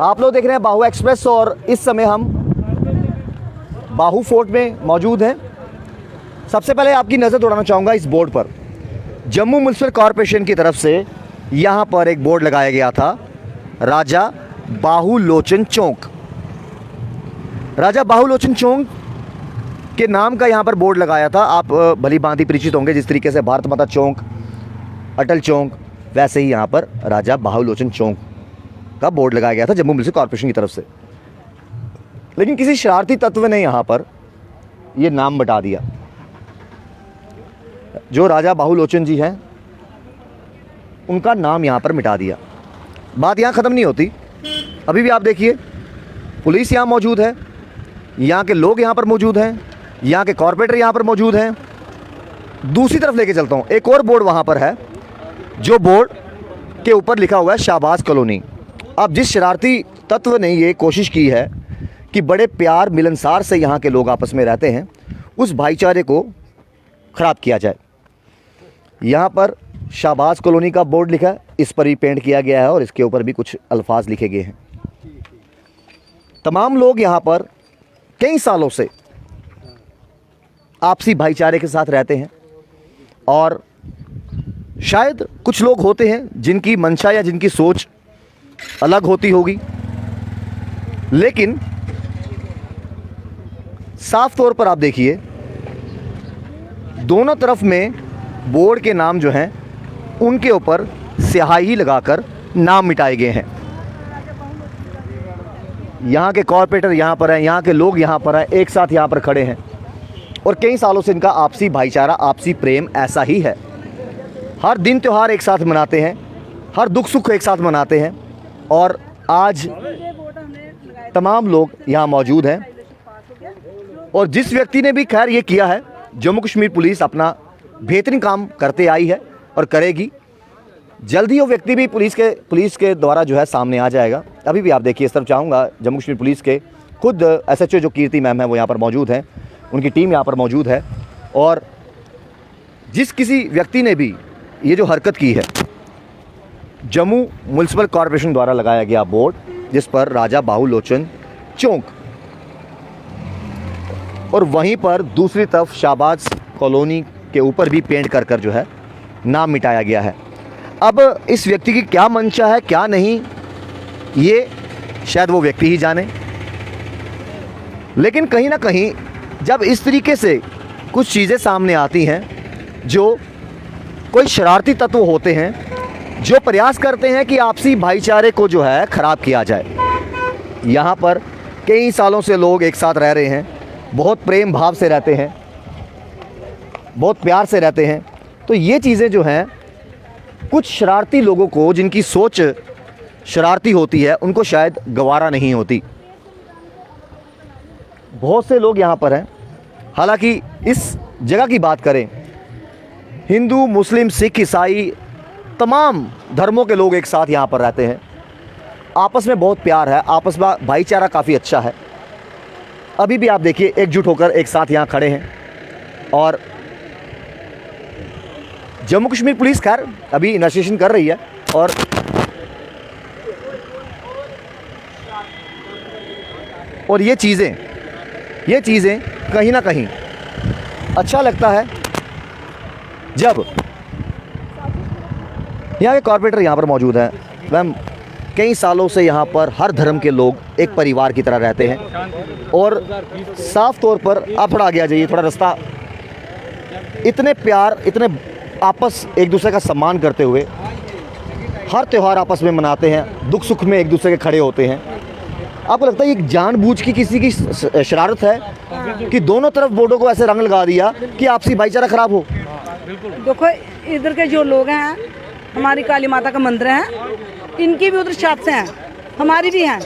आप लोग देख रहे हैं बाहू एक्सप्रेस और इस समय हम बाहू फोर्ट में मौजूद हैं। सबसे पहले आपकी नज़र दौड़ाना चाहूँगा इस बोर्ड पर। जम्मू म्युनिसिपल कॉरपोरेशन की तरफ से यहाँ पर एक बोर्ड लगाया गया था, राजा बाहू लोचन चौक। राजा बाहू लोचन चौक के नाम का यहाँ पर बोर्ड लगाया था। आप भली भांति परिचित होंगे, जिस तरीके से भारत माता चौक, अटल चौक, वैसे ही यहाँ पर राजा बाहू लोचन चौक का बोर्ड लगाया गया था जम्मू म्युनिसिपल कॉरपोरेशन की तरफ से। लेकिन किसी शरारती तत्व ने यहाँ पर ये नाम मिटा दिया। जो राजा बाहू लोचन जी हैं उनका नाम यहाँ पर मिटा दिया। बात यहाँ ख़त्म नहीं होती, अभी भी आप देखिए पुलिस यहाँ मौजूद है, यहाँ के लोग यहाँ पर मौजूद हैं, यहाँ के कॉरपोरेटर यहाँ पर मौजूद हैं। दूसरी तरफ लेके चलता हूँ, एक और बोर्ड वहाँ पर है जो बोर्ड के ऊपर लिखा हुआ है शाहबाज कॉलोनी। अब जिस शरारती तत्व ने ये कोशिश की है कि बड़े प्यार मिलनसार से यहाँ के लोग आपस में रहते हैं, उस भाईचारे को ख़राब किया जाए। यहाँ पर शाहबाज कॉलोनी का बोर्ड लिखा है, इस पर ही पेंट किया गया है और इसके ऊपर भी कुछ अल्फाज लिखे गए हैं। तमाम लोग यहाँ पर कई सालों से आपसी भाईचारे के साथ रहते हैं और शायद कुछ लोग होते हैं जिनकी मंशा या जिनकी सोच अलग होती होगी, लेकिन साफ तौर पर आप देखिए दोनों तरफ में बोर्ड के नाम जो हैं उनके ऊपर स्याही लगाकर नाम मिटाए गए हैं। यहाँ के कॉरपोरेटर यहाँ पर हैं, यहाँ के लोग यहाँ पर हैं, एक साथ यहाँ पर खड़े हैं और कई सालों से इनका आपसी भाईचारा, आपसी प्रेम ऐसा ही है। हर दिन त्यौहार एक साथ मनाते हैं, हर दुख सुख एक साथ मनाते हैं और आज तमाम लोग यहाँ मौजूद हैं। और जिस व्यक्ति ने भी खैर ये किया है, जम्मू कश्मीर पुलिस अपना बेहतरीन काम करते आई है और करेगी। जल्दी वो व्यक्ति भी पुलिस के द्वारा जो है सामने आ जाएगा। अभी भी आप देखिए, इस तरफ चाहूँगा जम्मू कश्मीर पुलिस के खुद SHO जो कीर्ति मैम है वो यहाँ पर मौजूद हैं, उनकी टीम यहाँ पर मौजूद है। और जिस किसी व्यक्ति ने भी ये जो हरकत की है, जम्मू म्युनिसिपल कॉरपोरेशन द्वारा लगाया गया बोर्ड जिस पर राजा बाहू लोचन चौक और वहीं पर दूसरी तरफ शाहबाज कॉलोनी के ऊपर भी पेंट कर कर जो है नाम मिटाया गया है। अब इस व्यक्ति की क्या मंशा है क्या नहीं, ये शायद वो व्यक्ति ही जाने। लेकिन कहीं ना कहीं जब इस तरीके से कुछ चीज़ें सामने आती हैं, जो कोई शरारती तत्व होते हैं जो प्रयास करते हैं कि आपसी भाईचारे को जो है ख़राब किया जाए। यहाँ पर कई सालों से लोग एक साथ रह रहे हैं, बहुत प्रेम भाव से रहते हैं, बहुत प्यार से रहते हैं। तो ये चीज़ें जो हैं कुछ शरारती लोगों को, जिनकी सोच शरारती होती है, उनको शायद गवारा नहीं होती। बहुत से लोग यहाँ पर हैं। हालांकि इस जगह की बात करें, हिंदू, मुस्लिम, सिख, ईसाई, तमाम धर्मों के लोग एक साथ यहाँ पर रहते हैं। आपस में बहुत प्यार है, आपस में भाईचारा काफ़ी अच्छा है। अभी भी आप देखिए एकजुट होकर एक साथ यहाँ खड़े हैं। और जम्मू कश्मीर पुलिस खैर अभी इन्वेस्टिगेशन कर रही है और ये चीज़ें कहीं ना कहीं अच्छा लगता है जब यहाँ के कॉरपोरेटर यहाँ पर मौजूद हैं। मैम, कई सालों से यहाँ पर हर धर्म के लोग एक परिवार की तरह रहते हैं और साफ तौर पर आप थोड़ा आगे आ जाइए, थोड़ा रास्ता, इतने प्यार, इतने आपस एक दूसरे का सम्मान करते हुए हर त्यौहार आपस में मनाते हैं, दुख सुख में एक दूसरे के खड़े होते हैं। आपको लगता है ये जानबूझ की किसी की शरारत है कि दोनों तरफ बोर्डों को ऐसे रंग लगा दिया कि आपसी भाईचारा खराब हो? देखो, इधर के जो लोग हैं, हमारी काली माता का मंदिर है, इनकी भी उधर छापें हैं, हमारी भी हैं।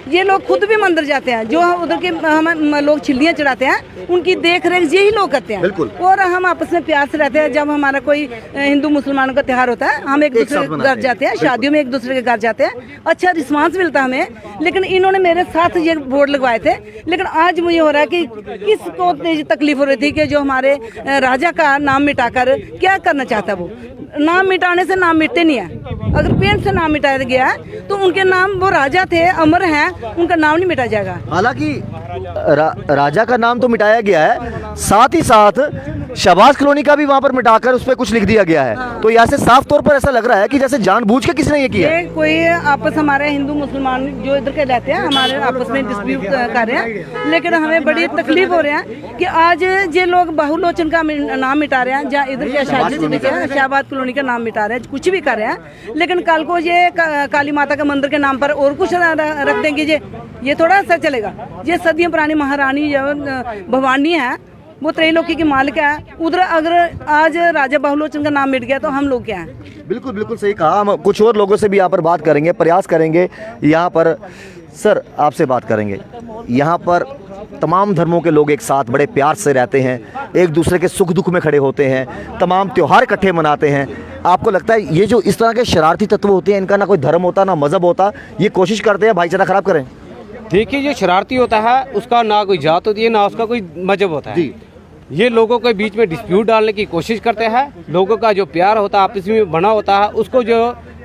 ये लोग खुद भी मंदिर जाते हैं, जो उधर के हम लोग चिल्लियाँ चढ़ाते हैं, उनकी देख रेख यही लोग करते हैं। बिल्कुल। और हम आपस में प्यार से रहते हैं। जब हमारा कोई हिंदू मुसलमानों का त्यौहार होता है, हम एक दूसरे के घर जाते हैं, शादियों में एक दूसरे के घर जाते हैं, अच्छा रिस्पांस मिलता है हमें। लेकिन इन्होंने मेरे साथ ये बोर्ड लगवाए थे, लेकिन आज मुझे हो रहा है कि किसको तकलीफ हो रही थी कि जो हमारे राजा का नाम मिटाकर क्या करना चाहता है। वो नाम मिटाने से नाम मिटते नहीं है। अगर पेंट से नाम मिटाया गया है तो उनके नाम, वो राजा थे, अमर हैं, उनका नाम नहीं मिटाया जाएगा। हालांकि राजा का नाम तो मिटाया गया है, साथ ही साथ शहबाज कॉलोनी का भी वहां पर मिटाकर उस पर कुछ लिख दिया गया है। तो यहाँ से साफ तौर पर ऐसा लग रहा है कि जैसे जानबूझ के किसी ने ये किया है। ये कोई आपस, हमारे हिंदू मुसलमान जो इधर के रहते हैं हमारे आपस में डिस्प्यूट कर रहे हैं, लेकिन हमें बड़ी तकलीफ हो रहा है कि आज ये लोग बहुलोचन का नाम मिटा रहे हैं, जहाँ इधर के शहबाज कॉलोनी का नाम मिटा रहे हैं, कुछ भी कर रहे हैं, लेकिन कल को ये काली माता के मंदिर के नाम पर और कुछ रख देंगे। ये थोड़ा सा चलेगा। ये सदियों पुरानी महारानी भवानी है, वो त्रैलोकी की मालिक है। उधर अगर आज राजा बहुलोचन का नाम मिट गया तो हम लोग क्या हैं? बिल्कुल बिल्कुल सही कहा। हम कुछ और लोगों से भी यहाँ पर बात करेंगे, प्रयास करेंगे यहाँ पर। सर, आपसे बात करेंगे। यहाँ पर तमाम धर्मों के लोग एक साथ बड़े प्यार से रहते हैं, एक दूसरे के सुख दुख में खड़े होते हैं, तमाम त्यौहार इकट्ठे मनाते हैं। आपको लगता है ये जो इस तरह के शरारती तत्व होते हैं, इनका ना कोई धर्म होता ना मजहब होता, ये कोशिश करते हैं भाईचारा खराब करें? देखिए, जो शरारती होता है उसका ना कोई जात होती है ना उसका कोई मजहब होता है। ये लोगों के बीच में डिस्प्यूट डालने की कोशिश करते हैं। लोगों का जो प्यार होता है, आपस में बना होता है, उसको जो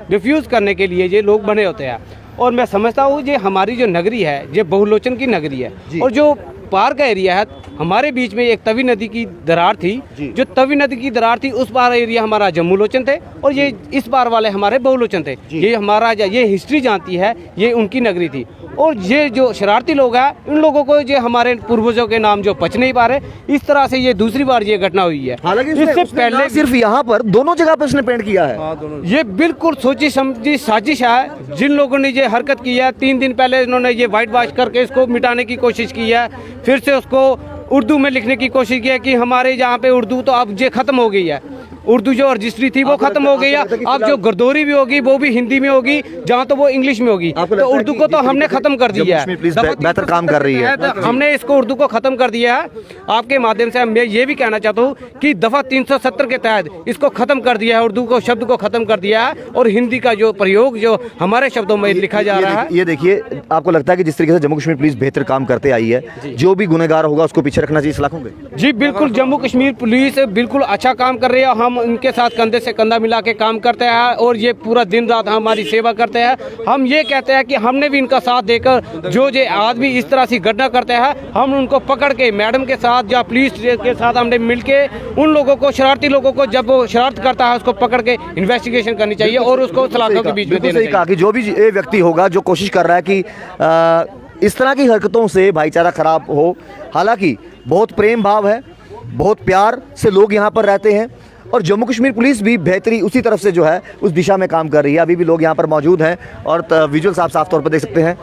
डिफ्यूज़ करने के लिए ये लोग बने होते हैं। और मैं समझता हूँ ये हमारी जो नगरी है, ये बहुलोचन की नगरी है। और जो पार का एरिया है, हमारे बीच में एक तवी नदी की दरार थी, जो तवी नदी की दरार थी उस पार एरिया हमारा जम्मू लोचन थे और ये इस पार वाले हमारे बहुलोचन थे। ये हमारा, ये हिस्ट्री जानती है, ये उनकी नगरी थी। और ये जो शरारती लोग हैं, इन लोगों को जो हमारे पूर्वजों के नाम जो पच नहीं पा रहे, इस तरह से ये दूसरी बार ये घटना हुई है। हालांकि इससे पहले सिर्फ यहाँ पर, दोनों जगह पर उसने पेंट किया है। ये बिल्कुल सोची समझी साजिश है। जिन लोगों ने ये हरकत की है, 3 दिन पहले इन्होंने ये व्हाइट वॉश करके इसको मिटाने की कोशिश की है, फिर से उसको उर्दू में लिखने की कोशिश की है कि हमारे यहाँ पे उर्दू तो अब ये खत्म हो गई है। उर्दू जो रजिस्ट्री थी वो खत्म हो गई है। अब जो गर्दोरी भी होगी वो भी हिंदी में होगी, जहाँ तो वो इंग्लिश में होगी। तो उर्दू को तो हमने खत्म कर दिया है। बेहतर काम कर रही है, हमने इसको उर्दू को खत्म कर दिया है। आपके माध्यम से मैं ये भी कहना चाहता हूँ कि दफा 370 के तहत इसको खत्म कर दिया है, उर्दू को शब्द को खत्म कर दिया है और हिंदी का जो प्रयोग जो हमारे शब्दों में लिखा जा रहा है। ये देखिए, आपको लगता है कि जिस तरीके से जम्मू कश्मीर पुलिस बेहतर काम करते आई है, जो भी गुनहगार होगा उसको पीछे रखना चाहिए सलाखों के? जी बिल्कुल, जम्मू कश्मीर पुलिस बिल्कुल अच्छा काम कर रही है। हम इनके साथ कंधे से कंधा मिला के काम करते हैं और ये पूरा दिन रात हमारी सेवा करते हैं। हम ये कहते हैं कि हमने भी इनका साथ देकर जो आदमी इस तरह से घटना करते हैं, हम उनको पकड़ के मैडम के साथ या पुलिस के साथ हमने मिलके उन लोगों को, शरारती लोगों को, जब वो शरारत करता है उसको पकड़ के इन्वेस्टिगेशन करनी चाहिए और उसको सलाखों के बीच में देना चाहिए। कहा कि जो भी ये व्यक्ति होगा जो कोशिश कर रहा है कि इस तरह की हरकतों से भाईचारा खराब हो, हालांकि बहुत प्रेम भाव है, बहुत प्यार से लोग यहाँ पर रहते हैं और जम्मू कश्मीर पुलिस भी बेहतरी उसी तरफ से जो है उस दिशा में काम कर रही है। अभी भी लोग यहाँ पर मौजूद हैं और विजुअल्स आप साफ तौर पर देख सकते हैं।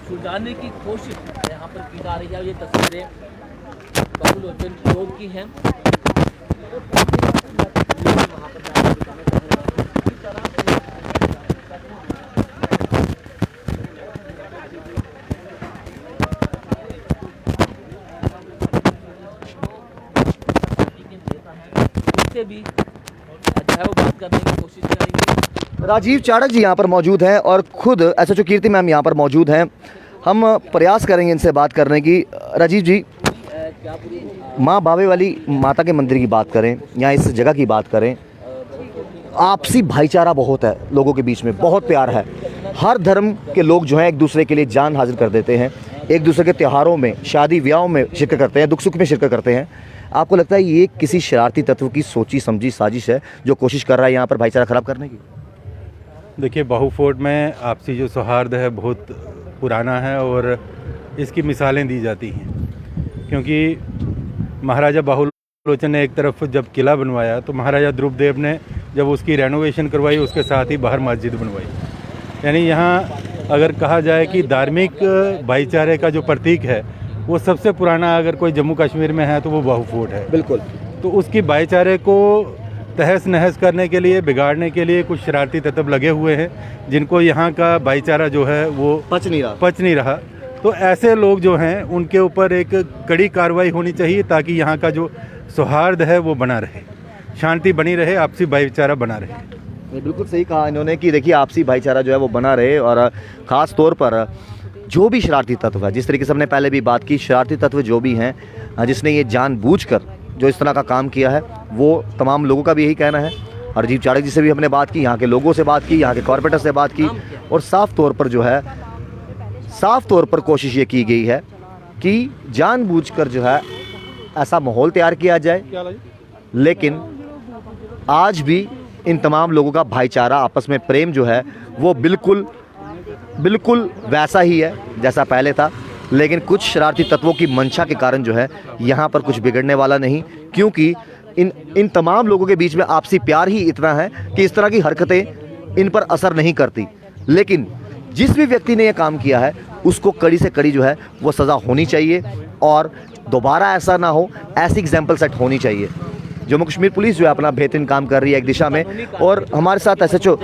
सुलझाने की कोशिश यहाँ पर की जा रही है। ये तस्वीरें बहुलोचन लोग की हैं। भी जो है वो बात करने की कोशिश करेंगे। राजीव चाणक जी यहाँ पर मौजूद हैं और खुद एसएचओ कीर्ति मैम यहाँ पर मौजूद हैं। हम प्रयास करेंगे इनसे बात करने की। राजीव जी, माँ बावे वाली माता के मंदिर की बात करें, यहाँ इस जगह की बात करें, आपसी भाईचारा बहुत है लोगों के बीच में, बहुत प्यार है। हर धर्म के लोग जो हैं एक दूसरे के लिए जान हाजिर कर देते हैं, एक दूसरे के त्योहारों में, शादी ब्याहों में शिरकत करते हैं, दुख सुख में शिरकत करते हैं। आपको लगता है ये किसी शरारती तत्व की सोची समझी साजिश है जो कोशिश कर रहा है यहाँ पर भाईचारा खराब करने की? देखिए, बाहू फोर्ट में आपसी जो सौहार्द है बहुत पुराना है और इसकी मिसालें दी जाती हैं, क्योंकि महाराजा बाहुलोचन ने एक तरफ जब किला बनवाया तो महाराजा ध्रुवदेव ने जब उसकी रेनोवेशन करवाई, उसके साथ ही बाहर मस्जिद बनवाई। यानी यहाँ अगर कहा जाए कि धार्मिक भाईचारे का जो प्रतीक है वो सबसे पुराना अगर कोई जम्मू कश्मीर में है तो वो बाहू फोर्ट है। बिल्कुल। तो उसकी भाईचारे को तहस नहस करने के लिए, बिगाड़ने के लिए कुछ शरारती तत्व लगे हुए हैं जिनको यहाँ का भाईचारा जो है वो पच नहीं रहा। तो ऐसे लोग जो हैं उनके ऊपर एक कड़ी कार्रवाई होनी चाहिए ताकि यहाँ का जो सौहार्द है वो बना रहे, शांति बनी रहे, आपसी भाईचारा बना रहे। बिल्कुल सही कहा इन्होंने कि देखिए आपसी भाईचारा जो है वो बना रहे और ख़ास तौर पर जो भी शरारती तत्व है, जिस तरीके से हमने पहले भी बात की, शरारती तत्व जो भी हैं, जिसने ये जानबूझकर जो इस तरह का काम किया है, वो तमाम लोगों का भी यही कहना है राजीव चाणक्य जी से भी हमने बात की, यहाँ के लोगों से बात की, यहाँ के कॉर्पोरेटर से बात की, और साफ तौर पर जो है, साफ तौर पर कोशिश ये की गई है कि जानबूझकर जो है ऐसा माहौल तैयार किया जाए। लेकिन आज भी इन तमाम लोगों का भाईचारा, आपस में प्रेम जो है वो बिल्कुल वैसा ही है जैसा पहले था। लेकिन कुछ शरारती तत्वों की मंशा के कारण जो है यहाँ पर कुछ बिगड़ने वाला नहीं, क्योंकि इन तमाम लोगों के बीच में आपसी प्यार ही इतना है कि इस तरह की हरकतें इन पर असर नहीं करती। लेकिन जिस भी व्यक्ति ने यह काम किया है उसको कड़ी से कड़ी जो है वो सज़ा होनी चाहिए, और दोबारा ऐसा ना हो, ऐसी एग्जाम्पल सेट होनी चाहिए। जम्मू कश्मीर पुलिस जो है अपना बेहतरीन काम कर रही है एक दिशा में, और हमारे साथ SHO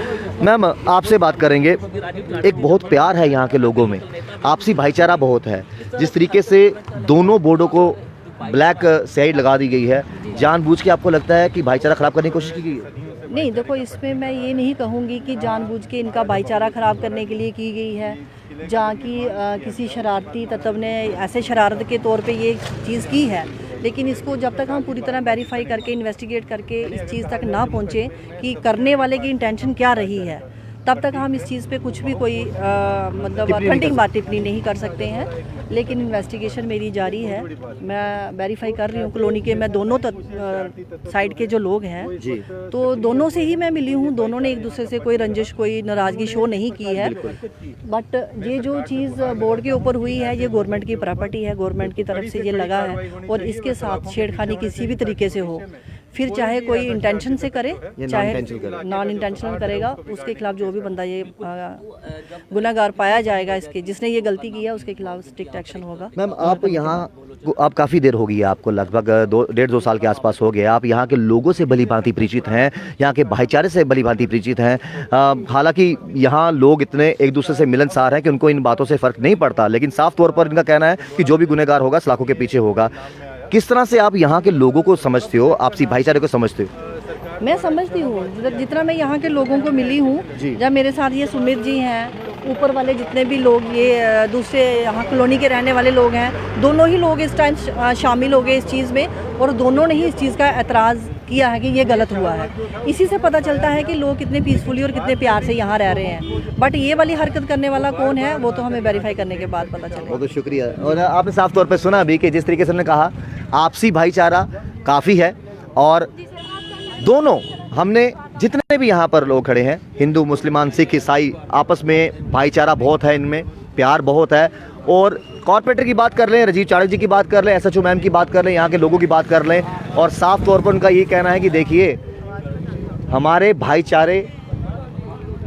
मैम आपसे बात करेंगे। एक बहुत प्यार है यहाँ के लोगों में, आपसी भाईचारा बहुत है। जिस तरीके से दोनों बोर्डों को ब्लैक साइड लगा दी गई है, जानबूझ के आपको लगता है कि भाईचारा ख़राब करने की कोशिश की गई है? नहीं, देखो, इसमें मैं ये नहीं कहूँगी कि जानबूझ के इनका भाईचारा ख़राब करने के लिए की गई है, जहाँ की किसी शरारती तत्व ने ऐसे शरारत के तौर पे ये चीज़ की है। लेकिन इसको जब तक हम पूरी तरह वेरीफाई करके, इन्वेस्टिगेट करके इस चीज़ तक ना पहुँचे कि करने वाले की इंटेंशन क्या रही है, तब तक हम इस चीज़ पे कुछ भी कोई मतलब ऑथेंटिक बात टिप्पणी नहीं कर सकते हैं। लेकिन इन्वेस्टिगेशन मेरी जारी है, मैं वेरीफाई कर रही हूँ कॉलोनी के, मैं दोनों साइड के जो लोग हैं तो दोनों से ही मैं मिली हूँ। दोनों ने एक दूसरे से कोई रंजिश, कोई नाराज़गी शो नहीं की है। बट ये जो चीज़ बोर्ड के ऊपर हुई है, ये गवर्नमेंट की प्रॉपर्टी है, गवर्नमेंट की तरफ से ये लगा है, और इसके साथ छेड़खानी किसी भी तरीके से हो, फिर चाहे कोई इंटेंशन से करे चाहे नॉन इंटेंशनल करेगा, उसके खिलाफ जो भी बंदा ये गुनाहगार पाया जाएगा, इसके जिसने ये गलती की है उसके खिलाफ स्ट्रिक्ट एक्शन होगा। मैम आप यहाँ आप काफ़ी देर हो गई है, आपको लगभग 1.5-2 साल के आसपास हो गया। आप यहाँ के लोगों से भली भांति परिचित हैं, यहाँ के भाईचारे से भली भांति परिचित हैं। हालांकि यहाँ लोग इतने एक दूसरे से मिलनसार हैं कि उनको इन बातों से फ़र्क नहीं पड़ता, लेकिन साफ तौर पर इनका कहना है कि जो भी गुनहगार होगा सलाखों के पीछे होगा। किस तरह से आप यहाँ के लोगों को समझते हो, आपसी भाईचारे को समझते हो? मैं समझती हूँ, जितना मैं यहाँ के लोगों को मिली हूँ, जब मेरे साथ ये सुमित जी हैं, ऊपर वाले जितने भी लोग, ये दूसरे यहाँ कॉलोनी के रहने वाले लोग हैं, दोनों ही लोग इस टाइम शामिल हो गए इस चीज़ में, और दोनों ने ही इस चीज़ का एतराज़ किया है कि ये गलत हुआ है। इसी से पता चलता है कि लोग कितने पीसफुली और कितने प्यार से यहाँ रह रहे हैं। बट ये वाली हरकत करने वाला कौन है वो तो हमें वेरीफाई करने के बाद पता चलेगा। बहुत बहुत शुक्रिया। और आपने साफ तौर पर सुना अभी कि जिस तरीके से हमने कहा आपसी भाईचारा काफ़ी है, और दोनों हमने जितने भी यहाँ पर लोग खड़े हैं, हिंदू, मुसलमान, सिख, ईसाई, आपस में भाईचारा बहुत है, इनमें प्यार बहुत है। और कॉर्पोरेटर की बात कर लें, राजीव चाणक्य जी की बात कर लें, SHO मैम की बात कर लें, यहाँ के लोगों की बात कर लें, और साफ तौर पर उनका ये कहना है कि देखिए हमारे भाईचारे,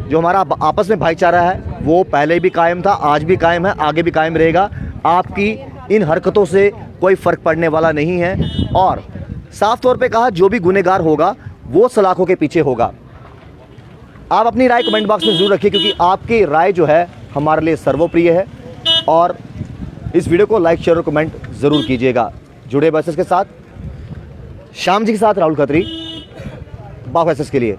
जो हमारा आपस में भाईचारा है वो पहले भी कायम था, आज भी कायम है, आगे भी कायम रहेगा। आपकी इन हरकतों से कोई फ़र्क पड़ने वाला नहीं है, और साफ तौर पे कहा जो भी गुनहगार होगा वो सलाखों के पीछे होगा। आप अपनी राय कमेंट बॉक्स में ज़रूर रखिए, क्योंकि आपकी राय जो है हमारे लिए सर्वप्रिय है। और इस वीडियो को लाइक, शेयर और कमेंट ज़रूर कीजिएगा। जुड़े बसेस के साथ, श्याम जी के साथ राहुल खत्री, बाघ बसेस के लिए।